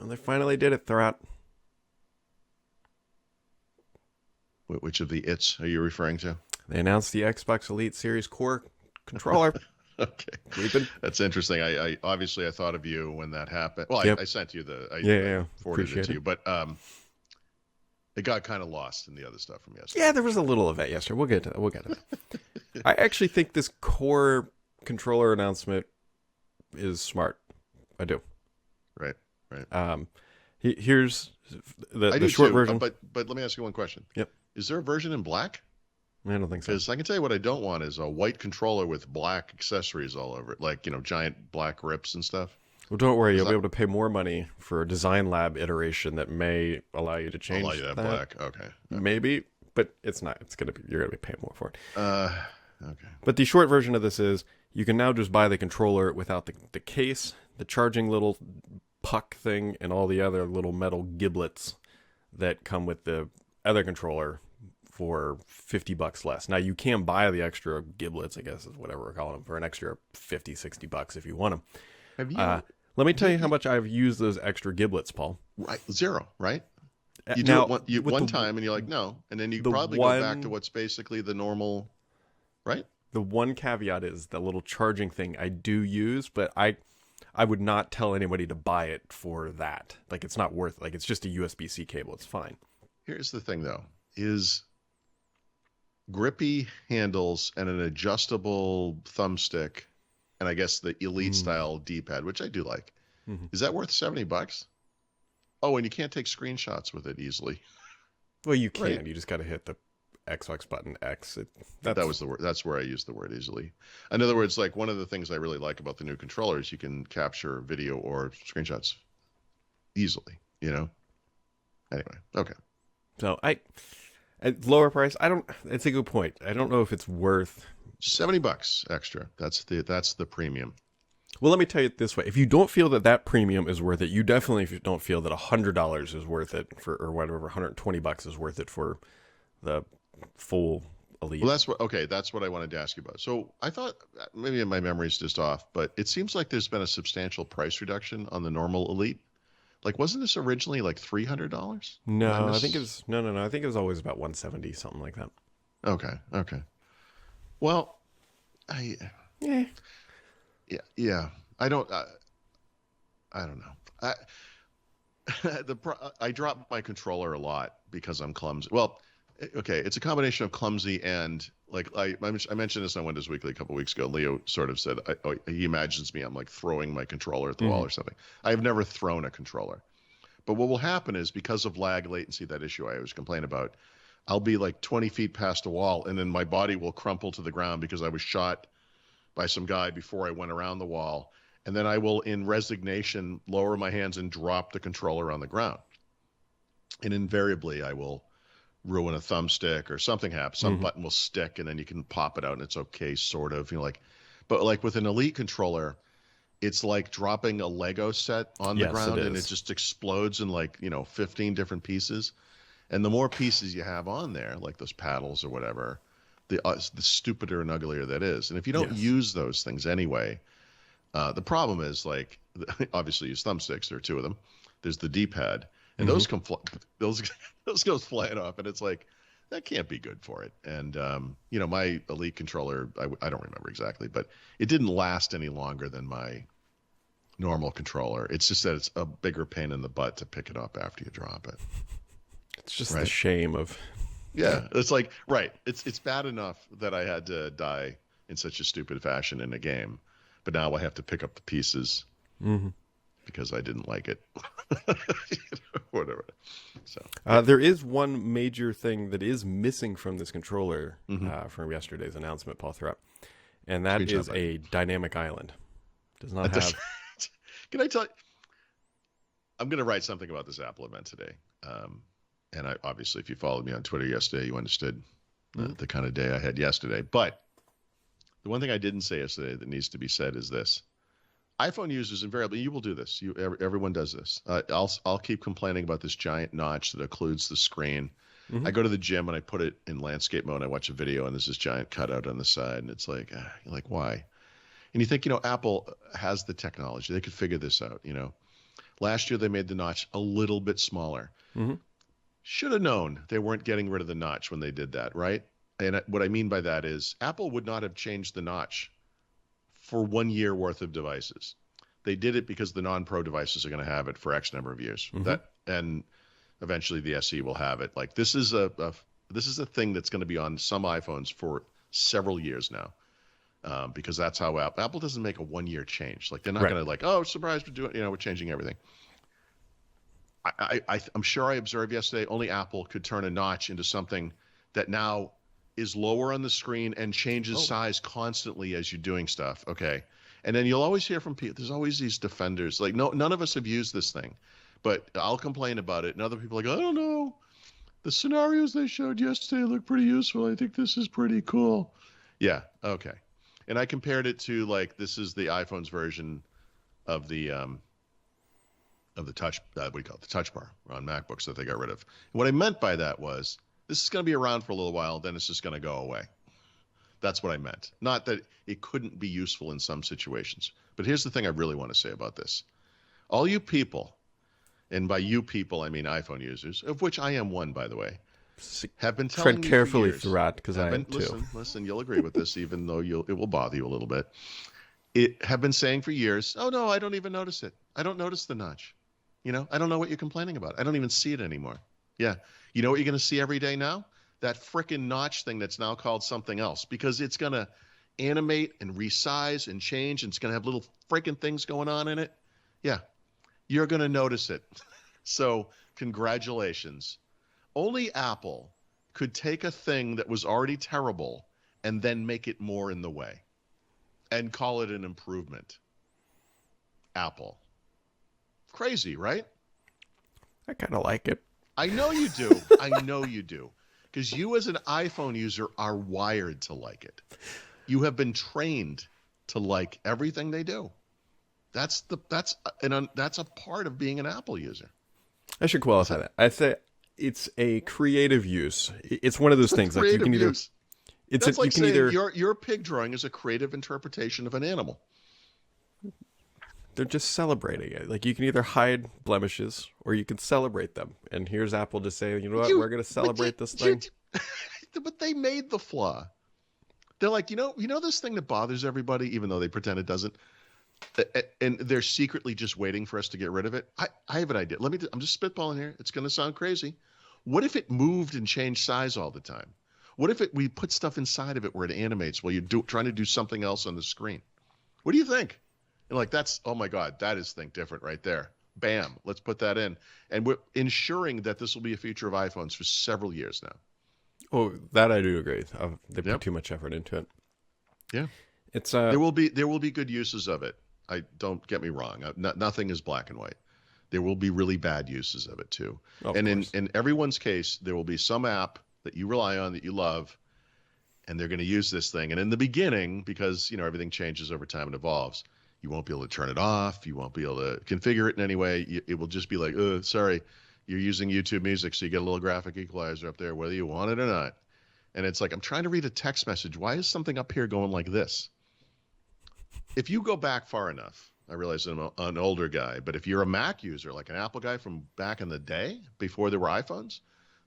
They finally did it, Thurrott. Which of the its are you referring to? They announced the Xbox Elite Series Core controller. Okay, We've been. that's interesting. I obviously I thought of you when that happened. Well, Yep. I sent you Yeah. I forwarded it Appreciate to it. you, but it got kind of lost in the other stuff from yesterday. Yeah, there was a little of that yesterday. We'll get to that. We'll get to that. I actually think this Core controller announcement is smart. I do. Right, right. Here's I the do short too. version. But let me ask you one question. Yep. Is there a version in black? I don't think so. Because I can tell you what I don't want is a white controller with black accessories all over it, like giant black rips and stuff. Well, don't worry. You'll be able to pay more money for a Design Lab iteration that may allow you to change Allow you to have black. Okay. Maybe, but it's not. You're gonna be paying more for it. Okay. But the short version of this is you can now just buy the controller without the case, the charging little puck thing, and all the other little metal giblets that come with the other controller for $50 less. Now you can buy the extra giblets, I guess is whatever we're calling them, for an extra $50-$60 if you want them. Have you? Let me tell you how much I've used those extra giblets, Paul. Right, zero, right? You now, do it one time and you're like, no. And then you probably go back to what's basically the normal, right? The one caveat is the little charging thing I do use, but I would not tell anybody to buy it for that. Like, it's not worth it. Like, it's just a USB-C cable. It's fine. Here's the thing, though, is grippy handles and an adjustable thumbstick, and I guess the Elite style D-pad, which I do like. Mm-hmm. Is that worth $70? Oh, and you can't take screenshots with it easily. Well, you can. Right? You just got to hit the Xbox button X. That was the word. That's where I use the word easily. In other words, like one of the things I really like about the new controllers, you can capture video or screenshots easily. Anyway, okay. So at lower price, it's a good point. I don't know if it's worth $70 extra. That's the premium. Well, let me tell you it this way: if you don't feel that premium is worth it, you definitely don't feel that $100 is worth it or whatever, $120 is worth it for the full Elite. Well, that's what I wanted to ask you about. So I thought maybe my memory's just off, but it seems like there's been a substantial price reduction on the normal Elite. Like, wasn't this originally like $300? No, I think it was no. I think it was always about $170, something like that. Okay. Well, yeah. I don't know. I drop my controller a lot because I'm clumsy. Well, okay, it's a combination of clumsy and like I mentioned this on Windows Weekly a couple weeks ago. Leo sort of said he imagines me. I'm like throwing my controller at the wall or something. I've never thrown a controller, but what will happen is because of lag, latency, that issue I always complain about, I'll be like 20 feet past a wall, and then my body will crumple to the ground because I was shot by some guy before I went around the wall, and then I will, in resignation, lower my hands and drop the controller on the ground, and invariably I will ruin a thumbstick or something happens. Some button will stick and then you can pop it out and it's okay, sort of, but like with an Elite controller, it's like dropping a Lego set on the ground and it just explodes in 15 different pieces. And the more pieces you have on there, like those paddles or whatever, the stupider and uglier that is. And if you don't use those things anyway, the problem is obviously use thumbsticks. There are two of them. There's the D-pad. And those those goes flying off, and it's like that can't be good for it. And my Elite controller, I don't remember exactly, but it didn't last any longer than my normal controller. It's just that it's a bigger pain in the butt to pick it up after you drop it. It's just the shame of. Yeah, it's like It's bad enough that I had to die in such a stupid fashion in a game, but now I have to pick up the pieces. Because I didn't like it. Whatever. So there is one major thing that is missing from this controller from yesterday's announcement, Paul Thurrott, and that is a dynamic island. Does not have. Can I tell you? I'm going to write something about this Apple event today. And obviously, if you followed me on Twitter yesterday, you understood the kind of day I had yesterday. But the one thing I didn't say yesterday that needs to be said is this. iPhone users invariably, you will do this. Everyone does this. I'll keep complaining about this giant notch that occludes the screen. I go to the gym and I put it in landscape mode. And I watch a video and there's this giant cutout on the side, and it's like, you're like, why? And you think, Apple has the technology. They could figure this out. Last year, they made the notch a little bit smaller. Mm-hmm. Should have known they weren't getting rid of the notch when they did that, right? And what I mean by that is Apple would not have changed the notch for 1 year worth of devices. They did it because the non-pro devices are going to have it for X number of years. Mm-hmm. And eventually the SE will have it. Like this is a thing that's going to be on some iPhones for several years now. Because that's how Apple doesn't make a 1 year change. Like they're not going to like, oh, surprise, we're changing everything. I'm sure I observed yesterday only Apple could turn a notch into something that now is lower on the screen and changes size constantly as you're doing stuff. Okay. And then you'll always hear from people, there's always these defenders. Like, no, none of us have used this thing, but I'll complain about it. And other people are like, I don't know. The scenarios they showed yesterday look pretty useful. I think this is pretty cool. Yeah. Okay. And I compared it to like, this is the iPhone's version of the touch, what do you call it? The touch bar on MacBooks that they got rid of. And what I meant by that was this is going to be around for a little while. Then it's just going to go away. That's what I meant. Not that it couldn't be useful in some situations. But here's the thing I really want to say about this. All you people, and by you people, I mean iPhone users, of which I am one, by the way, have been telling Tread me carefully for years, throughout, because I am too. Listen, you'll agree with this, even though it will bother you a little bit. Have been saying for years, oh, no, I don't even notice it. I don't notice the notch. I don't know what you're complaining about. I don't even see it anymore. Yeah. You know what you're going to see every day now? That frickin' notch thing that's now called something else, because it's going to animate and resize and change, and it's going to have little frickin' things going on in it. Yeah. You're going to notice it. So congratulations. Only Apple could take a thing that was already terrible and then make it more in the way and call it an improvement. Apple. Crazy, right? I kind of like it. I know you do. I know you do. Because you as an iPhone user are wired to like it. You have been trained to like everything they do. That's a part of being an Apple user. I should qualify that. I say it's a creative use. It's one of those things like you can either. That's like saying your pig drawing is a creative interpretation of an animal. They're just celebrating it. Like you can either hide blemishes or you can celebrate them. And here's Apple just saying, you know what, we're going to celebrate this thing. But they made the flaw. They're like, you know this thing that bothers everybody, even though they pretend it doesn't, and they're secretly just waiting for us to get rid of it. I have an idea. I'm just spitballing here. It's going to sound crazy. What if it moved and changed size all the time? What if we put stuff inside of it where it animates while you're trying to do something else on the screen? What do you think? And like, oh my God, that is Think Different right there. Bam, let's put that in. And we're ensuring that this will be a feature of iPhones for several years now. Oh, that I do agree. They put too much effort into it. Yeah. It's there will be good uses of it. Don't get me wrong. Nothing is black and white. There will be really bad uses of it too. And in everyone's case, there will be some app that you rely on that you love, and they're going to use this thing. And in the beginning, because everything changes over time and evolves, you won't be able to turn it off. You won't be able to configure it in any way. It will just be like, oh, sorry, you're using YouTube Music, so you get a little graphic equalizer up there, whether you want it or not. And it's like, I'm trying to read a text message. Why is something up here going like this? If you go back far enough, I realize I'm an older guy, but if you're a Mac user, like an Apple guy from back in the day, before there were iPhones,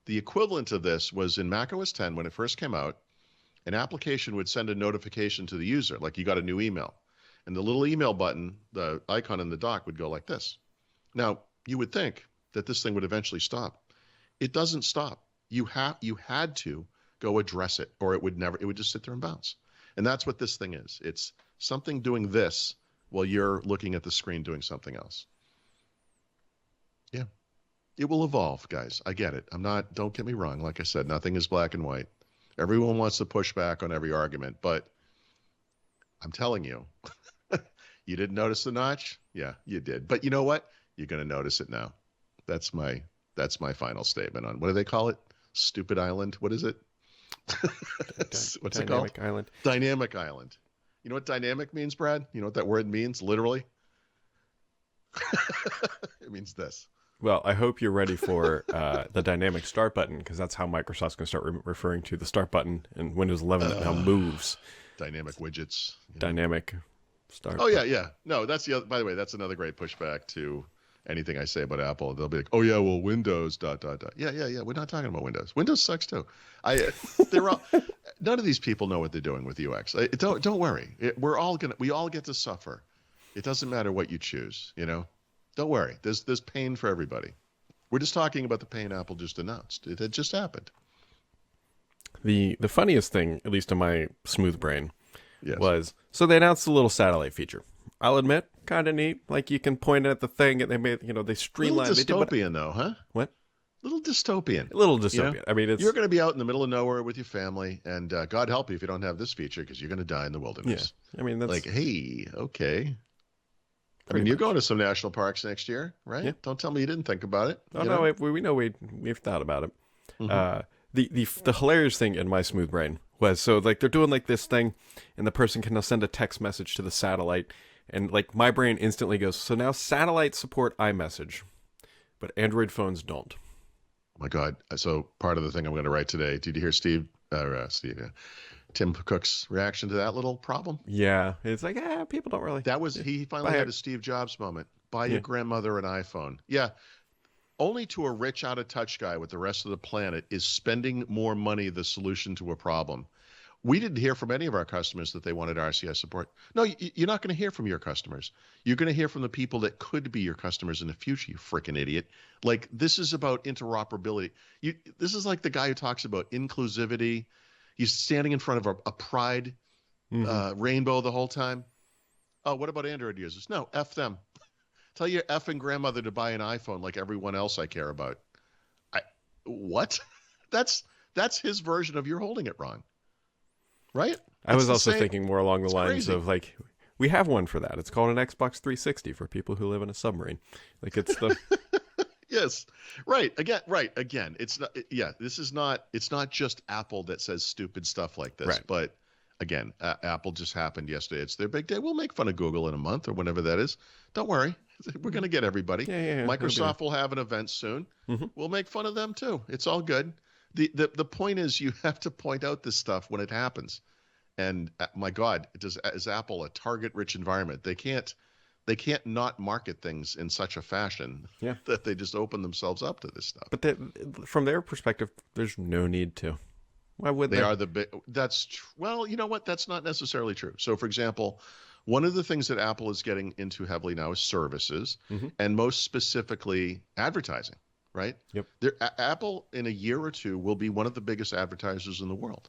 the equivalent of this was in Mac OS X when it first came out, an application would send a notification to the user, like you got a new email. And the little email button, the icon in the dock would go like this. Now, you would think that this thing would eventually stop. It doesn't stop. You had to go address it, or it would just sit there and bounce. And that's what this thing is. It's something doing this while you're looking at the screen doing something else. Yeah. It will evolve, guys. I get it. Don't get me wrong. Like I said, nothing is black and white. Everyone wants to push back on every argument, but I'm telling you, you didn't notice the notch? Yeah, you did. But you know what? You're going to notice it now. That's my final statement on, what do they call it? Stupid Island? What is it? What's it called? Dynamic Island. Dynamic Island. You know what dynamic means, Brad? You know what that word means, literally? It means this. Well, I hope you're ready for the dynamic start button, because that's how Microsoft's going to start referring to the start button, and Windows 11 now moves. Dynamic widgets. Dynamic start. Oh, yeah. No, that's by the way, that's another great pushback to anything I say about Apple. They'll be like, "Oh yeah, well, Windows dot dot dot." Yeah, yeah, yeah. We're not talking about Windows. Windows sucks too. They're all. None of these people know what they're doing with UX. Don't worry. We all get to suffer. It doesn't matter what you choose. Don't worry. There's pain for everybody. We're just talking about the pain Apple just announced. It had just happened. The funniest thing, at least in my smooth brain, Yes. was so they announced a little satellite feature. I'll admit, kind of neat. Like you can point at the thing and they made, they streamlined. Little dystopian though, huh? What? Little dystopian. A little dystopian. I mean, you're going to be out in the middle of nowhere with your family, and God help you if you don't have this feature because you're going to die in the wilderness. Yeah. I mean, that's like, hey, okay. I mean, you're going to some national parks next year, right? Yeah. Don't tell me you didn't think about it. Oh no, we know we've thought about it. Mm-hmm. The hilarious thing in my smooth brain was so like they're doing like this thing, and the person can now send a text message to the satellite, and like my brain instantly goes, so now satellites support iMessage, but Android phones don't. Oh my God! So part of the thing I'm going to write today. Did you hear Tim Cook's reaction to that little problem? Yeah, it's like people don't really. He finally had a Steve Jobs moment. Buy your grandmother an iPhone. Yeah. Only to a rich, out of touch guy with the rest of the planet is spending more money the solution to a problem. We didn't hear from any of our customers that they wanted RCS support. No, you're not going to hear from your customers. You're going to hear from the people that could be your customers in the future, you freaking idiot. Like, this is about interoperability. This is like the guy who talks about inclusivity. He's standing in front of a pride rainbow the whole time. Oh, what about Android users? No, F them. Tell your effing grandmother to buy an iPhone like everyone else I care about. What? That's his version of you're holding it wrong. Right? I was also thinking more along the lines crazy. of like, we have one for that. It's called an Xbox 360 for people who live in a submarine. Like it's the Yes. Right. Again. It's not. Yeah. It's not just Apple that says stupid stuff like this. Right. But again, Apple just happened yesterday. It's their big day. We'll make fun of Google in a month or whenever that is. Don't worry. We're going to get everybody. Yeah. Microsoft will have an event soon. Mm-hmm. We'll make fun of them too. It's all good. The point is you have to point out this stuff when it happens. And my God, is Apple a target-rich environment? They can't not market things in such a fashion that they just open themselves up to this stuff. But from their perspective, there's no need to. Why would they? They are the big. Well, you know what? That's not necessarily true. So, for example, one of the things that Apple is getting into heavily now is services, and most specifically advertising. Right? Yep. Apple in a year or two will be one of the biggest advertisers in the world.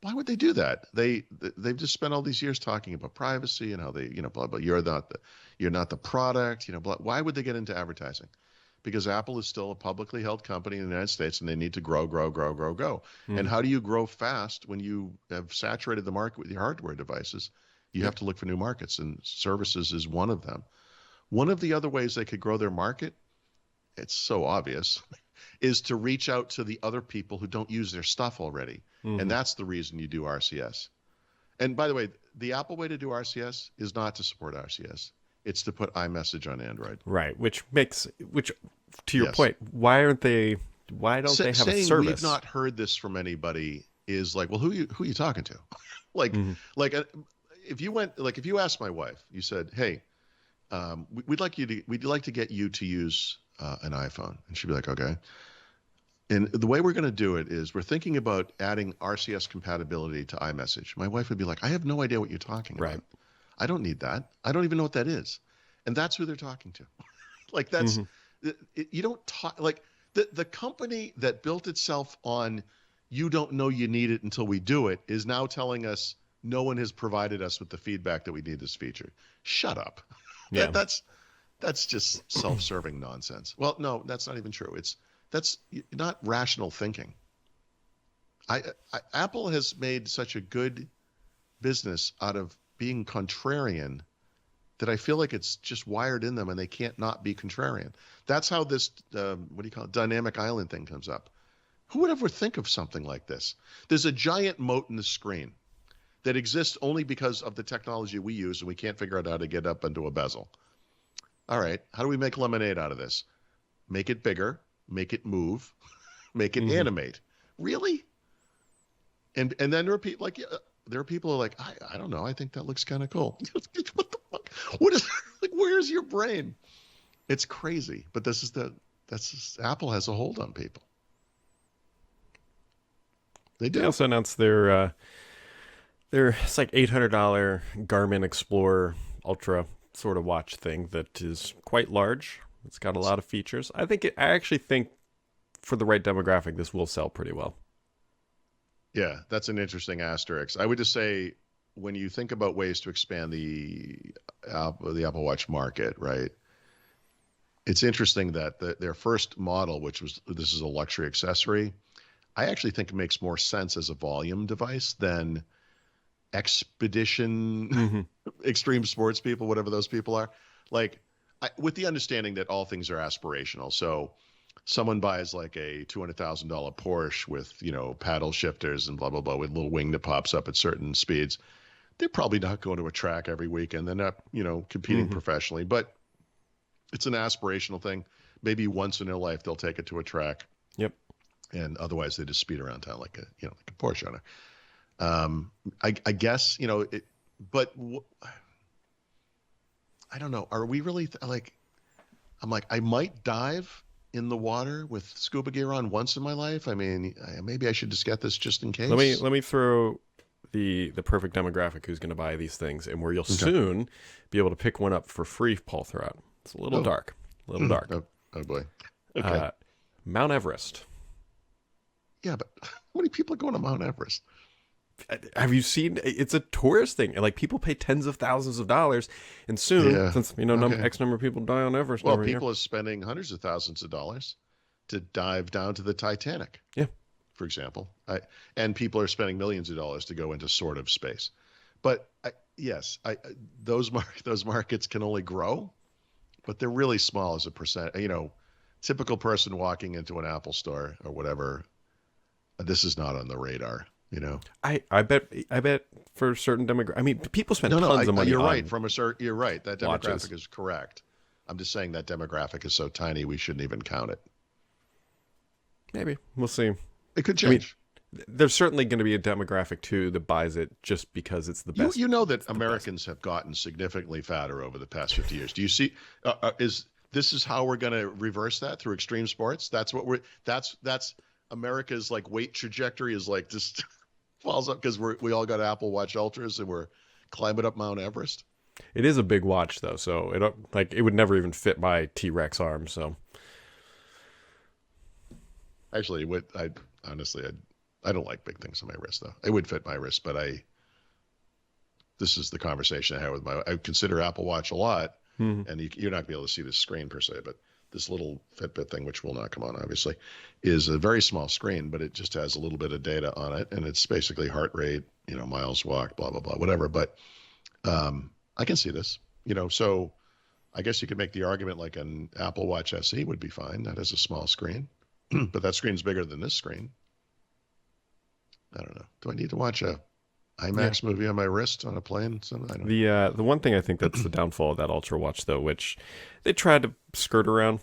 Why would they do that? They've just spent all these years talking about privacy and how they, blah blah. You're not the product, blah. Why would they get into advertising? Because Apple is still a publicly held company in the United States, and they need to grow. And how do you grow fast when you have saturated the market with your hardware devices? You have to look for new markets, and services is one of them. One of the other ways they could grow their market, it's so obvious, is to reach out to the other people who don't use their stuff already. And that's the reason you do RCS. And by the way, the Apple way to do RCS is not to support RCS. It's to put iMessage on Android. Right, which to your point, why don't they have a service? We've not heard this from anybody is like, well, who you talking to? If you asked my wife, you said, hey, we'd like to get you to use an iPhone, and she'd be like, okay. And the way we're going to do it is we're thinking about adding RCS compatibility to iMessage. My wife would be like, I have no idea what you're talking about. Right. I don't need that. I don't even know what that is. And that's who they're talking to. Like that's, you don't talk, like the company that built itself on, you don't know you need it until we do it, is now telling us no one has provided us with the feedback that we need this feature. Shut up. Yeah. That's just self-serving nonsense. Well, no, that's not even true. That's not rational thinking. Apple has made such a good business out of being contrarian that I feel like it's just wired in them, and they can't not be contrarian. That's how this dynamic island thing comes up. Who would ever think of something like this? There's a giant moat in the screen that exists only because of the technology we use, and we can't figure out how to get up into a bezel. All right, how do we make lemonade out of this? Make it bigger, make it move, make it animate. Really? And then there are people who are like, I don't know, I think that looks kind of cool. What the fuck? What is, like, where's your brain? It's crazy, but Apple has a hold on people. They They do. also announced their it's like $800 Garmin Explorer Ultra sort of watch thing that is quite large. It's got a lot of features. I actually think for the right demographic, this will sell pretty well. Yeah, that's an interesting asterisk. I would just say when you think about ways to expand the Apple Watch market, right? It's interesting that their first model, this is a luxury accessory, I actually think it makes more sense as a volume device than expedition, Mm-hmm. extreme sports people, whatever those people are. Like, with the understanding that all things are aspirational. So someone buys like a $200,000 Porsche with, paddle shifters and blah, blah, blah, with a little wing that pops up at certain speeds. They're probably not going to a track every weekend. They're not, competing Mm-hmm. professionally, but it's an aspirational thing. Maybe once in their life, they'll take it to a track, Yep. and otherwise they just speed around town like a Porsche owner. I guess, but I don't know. Are we really like, I'm like, I might dive in the water with scuba gear on once in my life. I mean, maybe I should just get this just in case. Let me throw the perfect demographic who's going to buy these things, and where you'll Okay. soon be able to pick one up for free, Paul Thurrott. It's a little Oh. dark, a little dark. Oh boy. Okay. Mount Everest. Yeah, but how many people are going to Mount Everest? Have you seen? It's a tourist thing. Like, people pay tens of thousands of dollars, and soon, Yeah. since Okay. X number of people die on Everest Well, every people year. are spending hundreds of thousands of dollars to dive down to the Titanic. Yeah. For example, and people are spending millions of dollars to go into sort of space. But yes, those markets can only grow, but they're really small as a percent. Typical person walking into an Apple store or whatever, this is not on the radar. I bet for certain demographic. I mean, people spend No, tons of money. you're on right. You're right. That demographic watches. is correct. I'm just saying that demographic is so tiny we shouldn't even count it. Maybe we'll see. It could I mean, change. there's certainly going to be a demographic too that buys it just because it's the best. You know that Americans have gotten significantly fatter over the past 50 years. Do you see? Is how we're going to reverse that through extreme sports? That's America's like weight trajectory is like just falls up because we all got Apple Watch Ultras and we're climbing up Mount Everest. It is a big watch though, so it would never even fit my T-Rex arm. So Actually, I don't like big things on my wrist though. It would fit my wrist, but this is the conversation I had with I consider Apple Watch a lot, and you're not gonna be able to see the screen per se, but this little Fitbit thing, which will not come on obviously, is a very small screen, but it just has a little bit of data on it, and it's basically heart rate, miles walked, blah blah blah, whatever. But I can see this, so I guess you could make the argument like an Apple Watch SE would be fine. That has a small screen, but that screen's bigger than this screen. I don't know. Do I need to watch a IMAX movie on my wrist on a plane? I don't know. the one thing I think that's the downfall of that Ultra Watch though, which they tried to skirt around.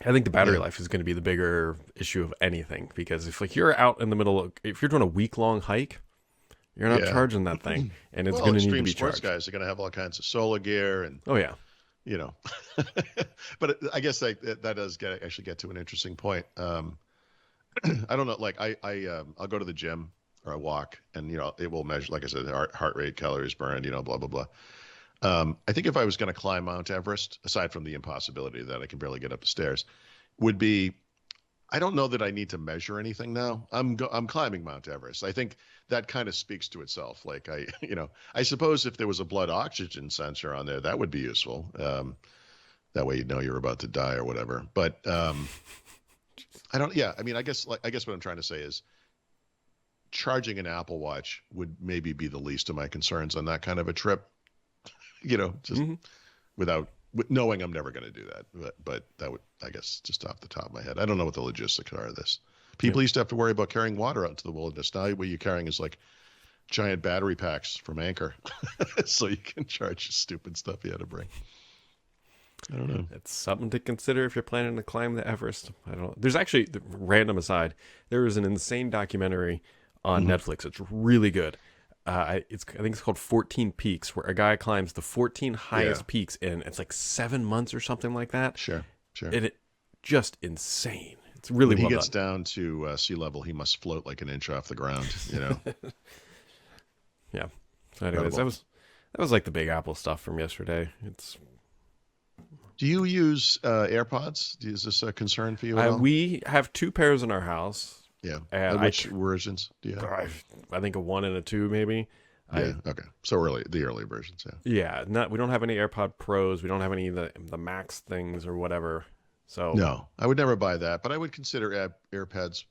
I think the battery life is going to be the bigger issue of anything, because if you're out in the middle if you're doing a week-long hike, you're not charging that thing, and it's going to need to be sports charged. guys are going to have all kinds of solar gear and Oh yeah. But I guess that does actually get to an interesting point. I don't know. Like I'll go to the gym or I walk, and it will measure, like I said, heart rate, calories burned, blah blah blah. I think if I was going to climb Mount Everest, aside from the impossibility that I can barely get up the stairs, would be, I don't know that I need to measure anything now. I'm climbing Mount Everest. I think that kind of speaks to itself. Like I suppose if there was a blood oxygen sensor on there, that would be useful. That way you'd know you're about to die or whatever. But I don't. Yeah, I mean, I guess what I'm trying to say is charging an Apple Watch would maybe be the least of my concerns on that kind of a trip. Just without knowing I'm never going to do that. But that would, I guess, just off the top of my head, I don't know what the logistics are of this. People used to have to worry about carrying water out into the wilderness. Now what you're carrying is like giant battery packs from Anchor, so you can charge the stupid stuff you had to bring. I don't know. It's something to consider if you're planning to climb the Everest. I don't know. There's actually, random aside, there is an insane documentary on Netflix. It's really good. I think it's called 14 Peaks, where a guy climbs the 14 highest peaks in it's like 7 months or something like that. Sure. And it just insane. It's really when he well gets done. down to sea level, he must float like an inch off the ground. You know. Yeah. So anyways, Incredible. that was like the Big Apple stuff from yesterday. Do you use AirPods? Is this a concern for you at all? We have 2 pairs in our house. Yeah. And Which versions do you have? I think a 1 and a 2 maybe. Yeah. Okay. So the early versions. Yeah. Yeah, we don't have any AirPod Pros. We don't have any of the Max things or whatever. So No, I would never buy that, but I would consider AirPods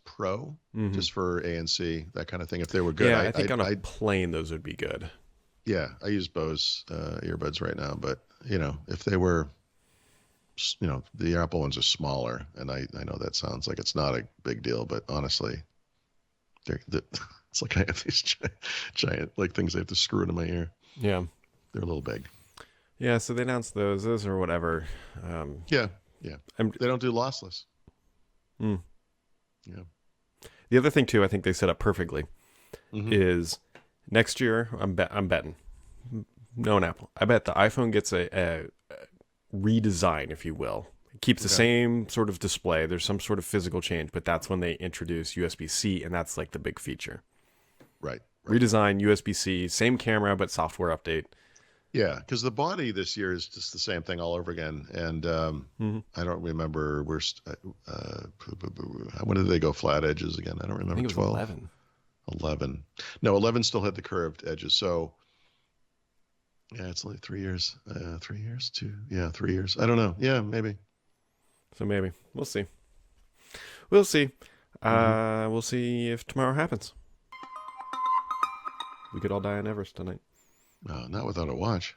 Pro just for ANC, that kind of thing. If they were good, yeah, I think on a plane those would be good. Yeah, I use Bose earbuds right now, but if they were, the Apple ones are smaller, and I know that sounds like it's not a big deal, but honestly, it's like I have these giant like things I have to screw into my ear. Yeah, they're a little big. Yeah, so they announced those or whatever. Yeah. They don't do lossless. Yeah. The The other thing too, I think they set up perfectly, is next year. I'm betting. No, an Apple. I bet the iPhone gets a redesign, if you will. It keeps the same sort of display. There's some sort of physical change, but that's when they introduce USB-C, and that's like the big feature. Right. Redesign USB-C, same camera, but software update. Yeah, because the body this year is just the same thing all over again, and I don't remember when did they go flat edges again? I don't remember. I think it was 12? 11. 11. No, 11 still had the curved edges. So yeah, it's only 3 years. 3 years, 3 years. I don't know. Yeah, maybe. So maybe we'll see. We'll see. We'll see if tomorrow happens. We could all die on Everest tonight. Not without a watch.